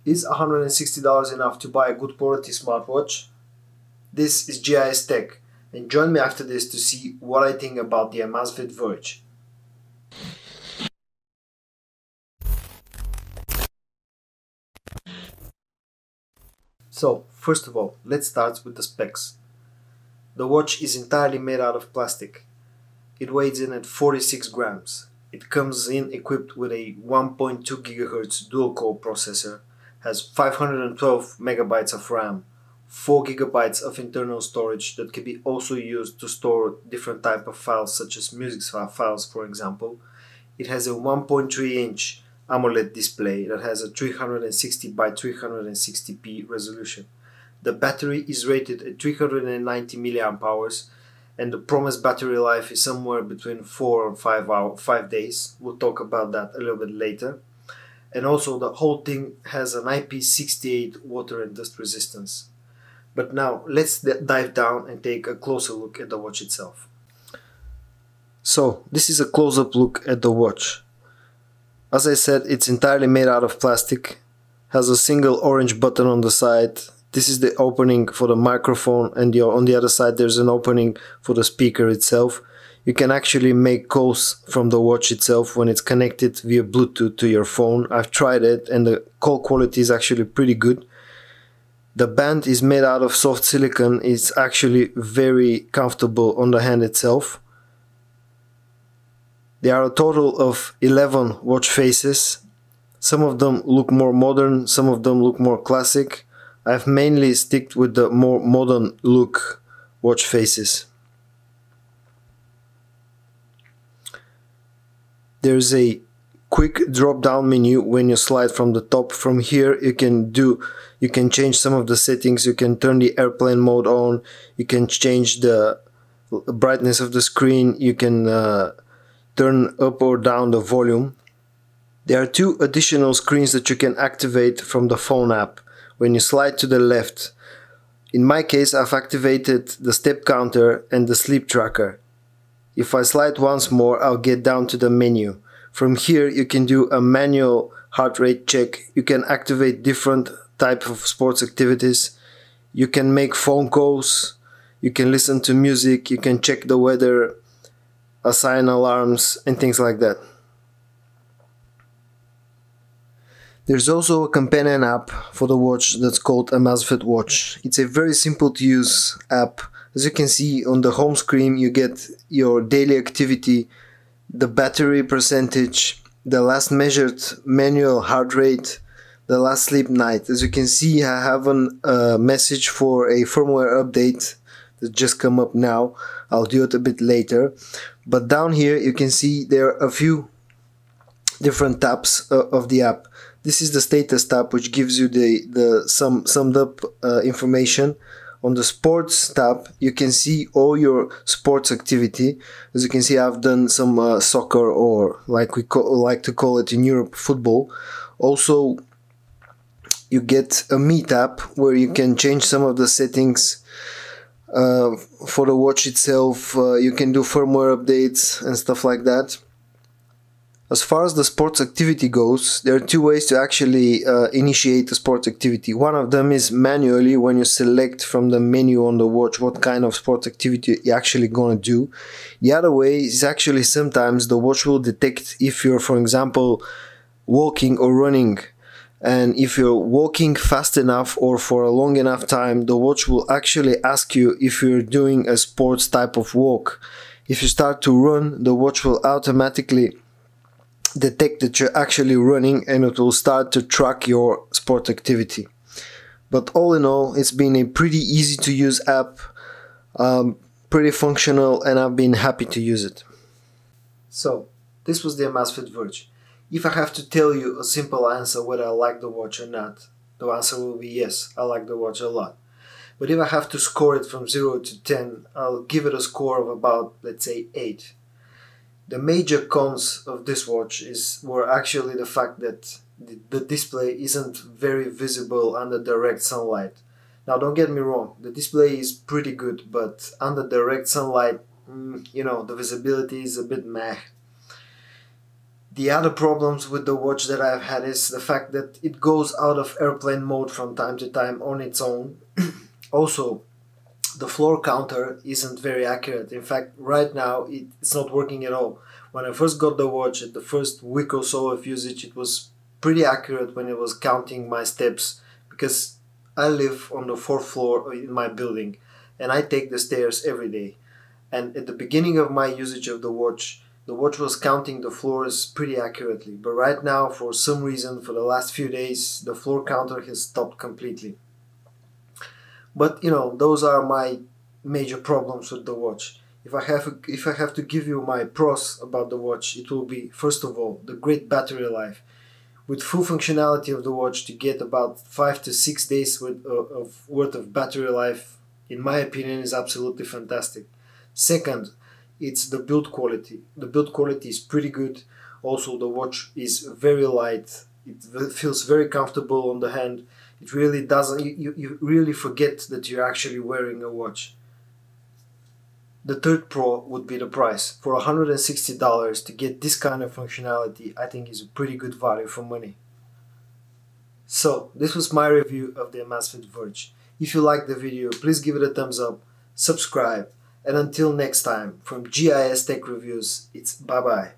Is $160 enough to buy a good quality smartwatch? This is GIS Tech, and join me after this to see what I think about the Amazfit Verge. So, first of all, let's start with the specs. The watch is entirely made out of plastic. It weighs in at 46 grams. It comes in equipped with a 1.2 GHz dual-core processor, has 512 megabytes of RAM, 4 gigabytes of internal storage that can be also used to store different type of files such as music files, for example. It has a 1.3-inch AMOLED display that has a 360 by 360p resolution. The battery is rated at 390 mAh and the promised battery life is somewhere between 4 and 5 days. We'll talk about that a little bit later. And also the whole thing has an IP68 water and dust resistance. But now let's dive down and take a closer look at the watch itself. So this is a close-up look at the watch. As I said, it's entirely made out of plastic, has a single orange button on the side. This is the opening for the microphone, and on the other side there's an opening for the speaker itself. You can actually make calls from the watch itself when it's connected via Bluetooth to your phone. I've tried it and the call quality is actually pretty good. The band is made out of soft silicone. It's actually very comfortable on the hand itself. There are a total of 11 watch faces. Some of them look more modern, some of them look more classic. I've mainly sticked with the more modern look watch faces. There's a quick drop down menu when you slide from the top. From here you can change some of the settings. You can turn the airplane mode on, you can change the brightness of the screen, you can turn up or down the volume. There are two additional screens that you can activate from the phone app when you slide to the left. In my case, I've activated the step counter and the sleep tracker. If I slide once more, I'll get down to the menu. From here you can do a manual heart rate check. You can activate different types of sports activities. You can make phone calls. You can listen to music. You can check the weather, assign alarms and things like that. There's also a companion app for the watch that's called Amazfit Watch. It's a very simple to use app. As you can see on the home screen, you get your daily activity, the battery percentage, the last measured manual heart rate, the last sleep night. As you can see, I have a message for a firmware update that just come up now. I'll do it a bit later. But down here you can see there are a few different tabs of the app. This is the status tab, which gives you the summed up information. On the sports tab you can see all your sports activity. As you can see, I've done some soccer, or like we like to call it in Europe, football. Also you get a Me tab where you can change some of the settings for the watch itself. You can do firmware updates and stuff like that. As far as the sports activity goes, there are two ways to actually initiate a sports activity. One of them is manually, when you select from the menu on the watch what kind of sports activity you're actually going to do. The other way is actually sometimes the watch will detect if you're, for example, walking or running. And if you're walking fast enough or for a long enough time, the watch will actually ask you if you're doing a sports type of walk. If you start to run, the watch will automatically detect that you're actually running and it will start to track your sport activity. But all in all, it's been a pretty easy to use app, pretty functional, and I've been happy to use it. So this was the Amazfit Verge. If I have to tell you a simple answer whether I like the watch or not, the answer will be yes, I like the watch a lot. But if I have to score it from 0 to 10, I'll give it a score of about, let's say, 8. The major cons of this watch were actually the fact that the display isn't very visible under direct sunlight. Now don't get me wrong, the display is pretty good, but under direct sunlight, the visibility is a bit meh. The other problems with the watch that I've had is the fact that it goes out of airplane mode from time to time on its own. Also, the floor counter isn't very accurate. In fact, right now it's not working at all. When I first got the watch, at the first week or so of usage, it was pretty accurate when it was counting my steps, because I live on the 4th floor in my building and I take the stairs every day. And at the beginning of my usage of the watch was counting the floors pretty accurately. But right now, for some reason, for the last few days, the floor counter has stopped completely. But you know, those are my major problems with the watch. If I have to give you my pros about the watch, it will be, first of all, the great battery life. With full functionality of the watch, to get about 5 to 6 days worth of battery life, in my opinion, is absolutely fantastic. Second, it's the build quality. The build quality is pretty good. Also, the watch is very light. It feels very comfortable on the hand. It really doesn't, you really forget that you're actually wearing a watch. The third pro would be the price. For $160 to get this kind of functionality, I think is a pretty good value for money. So, this was my review of the Amazfit Verge. If you liked the video, please give it a thumbs up, subscribe, and until next time, from GIS Tech Reviews, it's bye-bye.